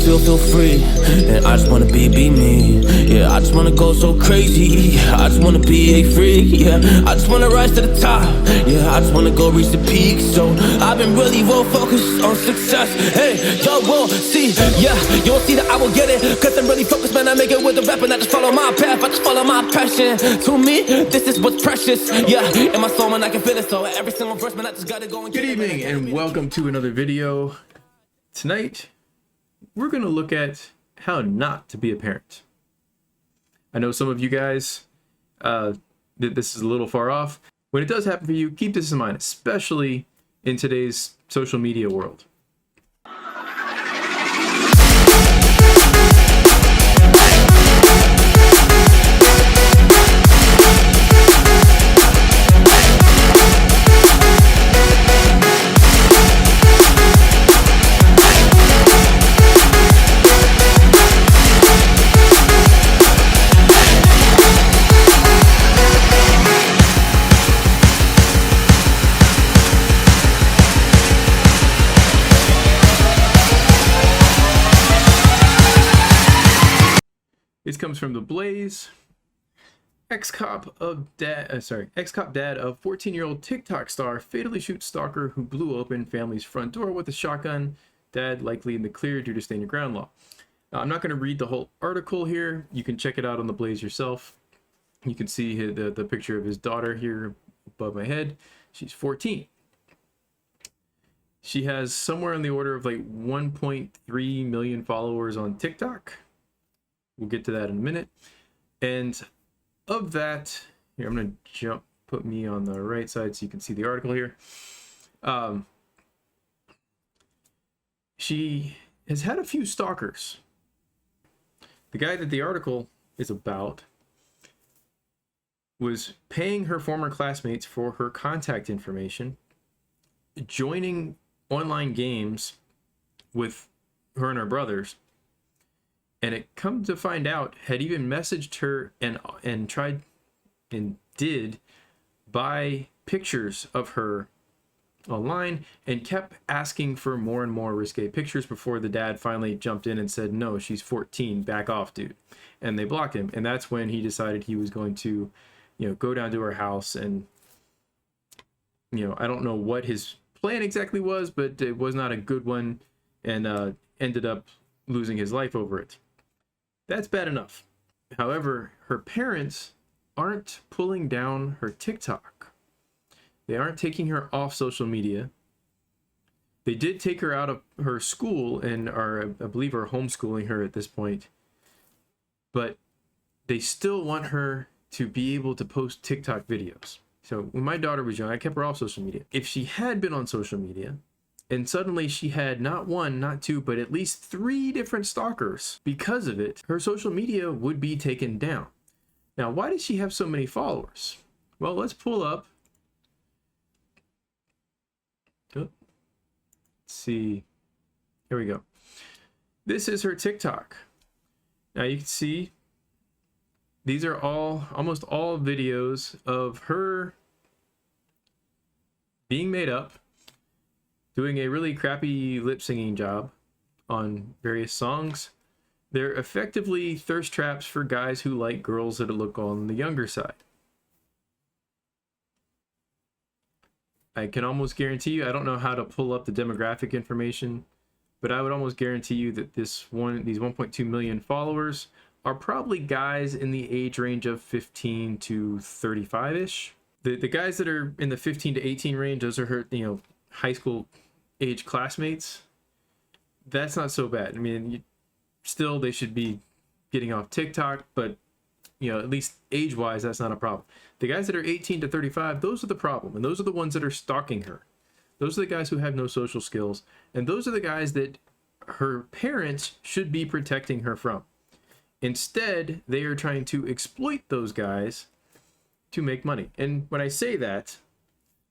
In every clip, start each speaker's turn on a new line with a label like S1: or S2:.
S1: wanna feel free, and I just wanna be me. Yeah, I just wanna go so crazy. I just wanna be a freak. Yeah, I just wanna rise to the top. Yeah, I just wanna go reach the peak. So I've been really well focused on success. Hey, y'all will see. Yeah, you won't see that I will get it, cause I'm really focused, man. I make it with the rap and I just follow my path. I just follow my passion. To me, this is what's precious. Yeah, in my soul, man, I can feel it. So every single verse, man, I just gotta go and
S2: Good evening and welcome to another video. Tonight, we're going to look at how not to be a parent. I know some of you guys, this is a little far off. When it does happen for you, keep this in mind, especially in today's social media world. This comes from The Blaze. Ex-cop dad of 14-year-old TikTok star fatally shoots stalker who blew open family's front door with a shotgun. Dad likely in the clear due to stand your ground law. Now, I'm not going to read the whole article here. You can check it out on The Blaze yourself. You can see the picture of his daughter here above my head. She's 14. She has somewhere on the order of like 1.3 million followers on TikTok. We'll get to that in a minute. And of that, here, I'm going to put me on the right side so you can see the article here. She has had a few stalkers. The guy that the article is about was paying her former classmates for her contact information, joining online games with her and her brothers, and it come to find out had even messaged her and tried and did buy pictures of her online and kept asking for more and more risque pictures before the dad finally jumped in and said, no, she's 14, back off, dude. And they blocked him. And that's when he decided he was going to, go down to her house and, I don't know what his plan exactly was, but it was not a good one, and ended up losing his life over it. That's bad enough. However, her parents aren't pulling down her TikTok. They aren't taking her off social media. They did take her out of her school and are, I believe, are homeschooling her at this point. But they still want her to be able to post TikTok videos. So when my daughter was young, I kept her off social media. If she had been on social media, and suddenly she had not one, not two, but at least 3 different stalkers because of it, her social media would be taken down. Now, why does she have so many followers? Well, let's pull up. Let's see. Here we go. This is her TikTok. Now you can see these are almost all videos of her being made up, doing a really crappy lip singing job on various songs. They're effectively thirst traps for guys who like girls that look on the younger side. I can almost guarantee you, I don't know how to pull up the demographic information, but I would almost guarantee you that these 1.2 million followers are probably guys in the age range of 15 to 35-ish. The guys that are in the 15 to 18 range, those are her, high school age classmates. That's not so bad. I mean, still they should be getting off TikTok, but at least age-wise, that's not a problem. The guys that are 18 to 35, those are the problem, and those are the ones that are stalking her. Those are the guys who have no social skills, and those are the guys that her parents should be protecting her from. Instead, they are trying to exploit those guys to make money. And when I say that,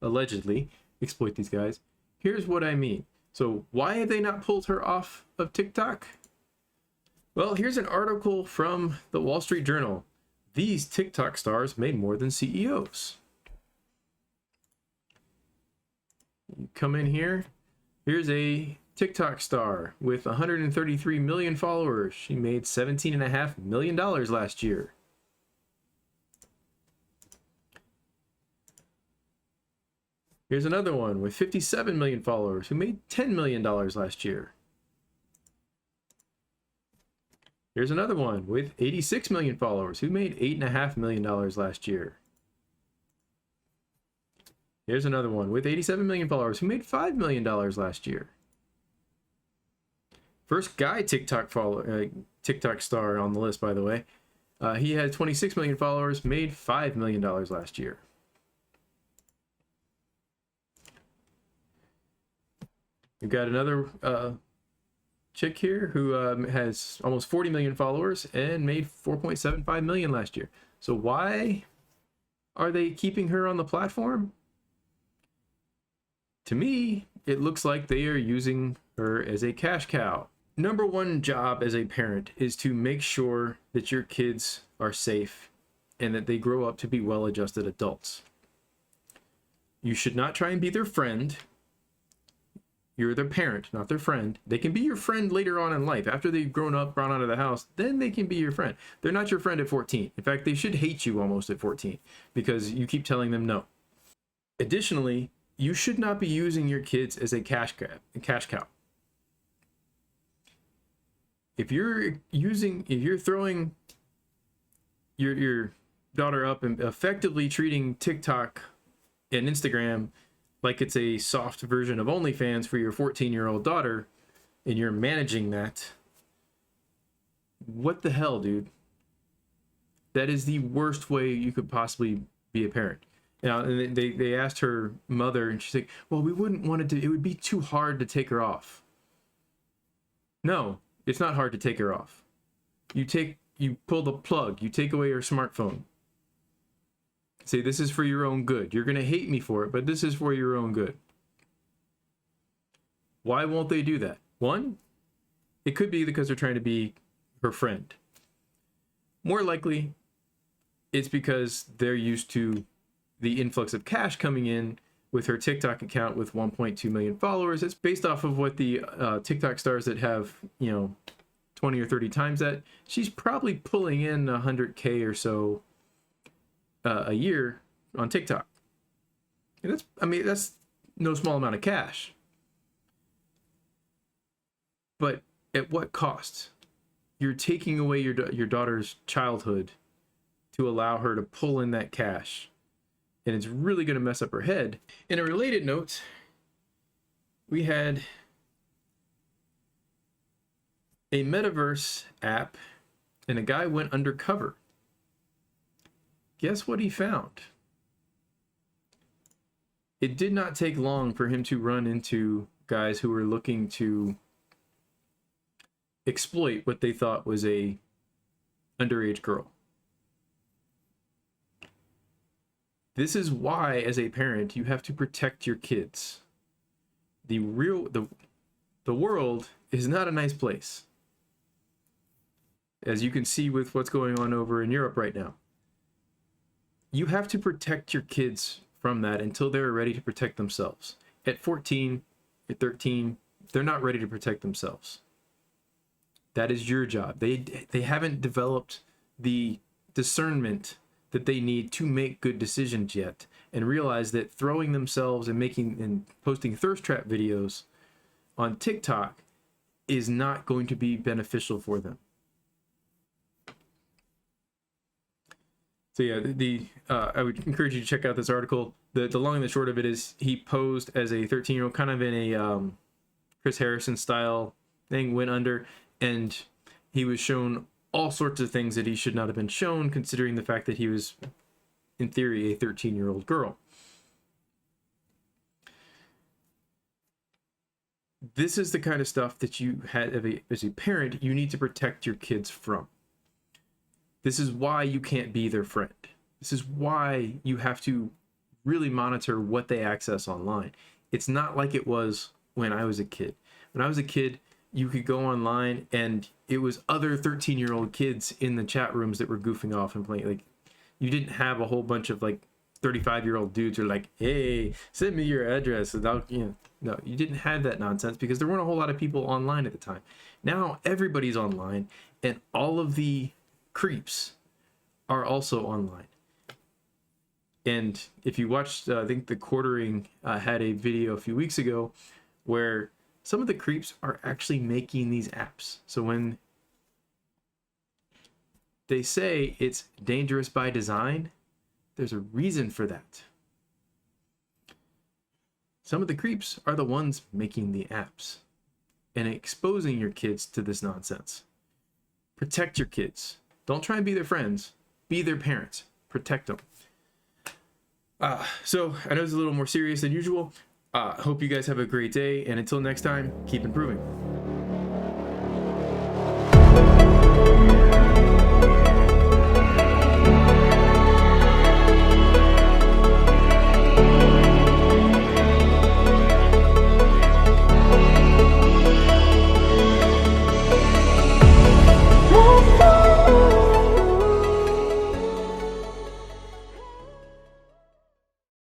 S2: allegedly exploit these guys, here's what I mean. So why have they not pulled her off of TikTok? Well, here's an article from the Wall Street Journal. These TikTok stars made more than CEOs. You come in here. Here's a TikTok star with 133 million followers. She made $17.5 million last year. Here's another one with 57 million followers who made $10 million last year. Here's another one with 86 million followers who made $8.5 million last year. Here's another one with 87 million followers who made $5 million last year. First guy TikTok star on the list, by the way. He had 26 million followers, made $5 million last year. We've got another chick here who has almost 40 million followers and made 4.75 million last year. So why are they keeping her on the platform? To me, it looks like they are using her as a cash cow. Number one job as a parent is to make sure that your kids are safe and that they grow up to be well-adjusted adults. You should not try and be their friend. You're their parent, not their friend. They can be your friend later on in life. After they've grown up, gone out of the house, then they can be your friend. They're not your friend at 14. In fact, they should hate you almost at 14 because you keep telling them no. Additionally, you should not be using your kids as a cash cow. If you're throwing your daughter up and effectively treating TikTok and Instagram like it's a soft version of OnlyFans for your 14-year-old daughter, and you're managing that, what the hell, dude? That is the worst way you could possibly be a parent. Now, and they asked her mother, and she's like, well, we wouldn't want to, it would be too hard to take her off. No, it's not hard to take her off. You pull the plug, you take away her smartphone. Say, this is for your own good. You're going to hate me for it, but this is for your own good. Why won't they do that? One, it could be because they're trying to be her friend. More likely, it's because they're used to the influx of cash coming in with her TikTok account with 1.2 million followers. It's based off of what the TikTok stars that have, 20 or 30 times that. She's probably pulling in 100K or so a year on TikTok. And that's no small amount of cash. But at what cost? You're taking away your daughter's childhood to allow her to pull in that cash. And it's really going to mess up her head. In a related note, we had a metaverse app and a guy went undercover. Guess what he found? It did not take long for him to run into guys who were looking to exploit what they thought was a underage girl. This is why, as a parent, you have to protect your kids. The world is not a nice place, as you can see with what's going on over in Europe right now. You have to protect your kids from that until they're ready to protect themselves. At 14, at 13, they're not ready to protect themselves. That is your job. They haven't developed the discernment that they need to make good decisions yet, and realize that throwing themselves and posting thirst trap videos on TikTok is not going to be beneficial for them. So yeah, I would encourage you to check out this article. The long and the short of it is he posed as a 13-year-old, kind of in a Chris Harrison style thing, went under, and he was shown all sorts of things that he should not have been shown, considering the fact that he was, in theory, a 13-year-old girl. This is the kind of stuff that you had as a parent, you need to protect your kids from. This is why you can't be their friend. This is why you have to really monitor what they access online. It's not like it was when I was a kid. When I was a kid, you could go online and it was other 13-year-old kids in the chat rooms that were goofing off and playing. Like, you didn't have a whole bunch of like 35-year-old dudes are like, hey, send me your address. And no, you didn't have that nonsense because there weren't a whole lot of people online at the time. Now everybody's online, and all of the creeps are also online. And if you watched, I think The Quartering had a video a few weeks ago where some of the creeps are actually making these apps. So when they say it's dangerous by design, there's a reason for that. Some of the creeps are the ones making the apps and exposing your kids to this nonsense. Protect your kids. Don't try and be their friends. Be their parents. Protect them. So I know it's a little more serious than usual. Hope you guys have a great day. And until next time, keep improving.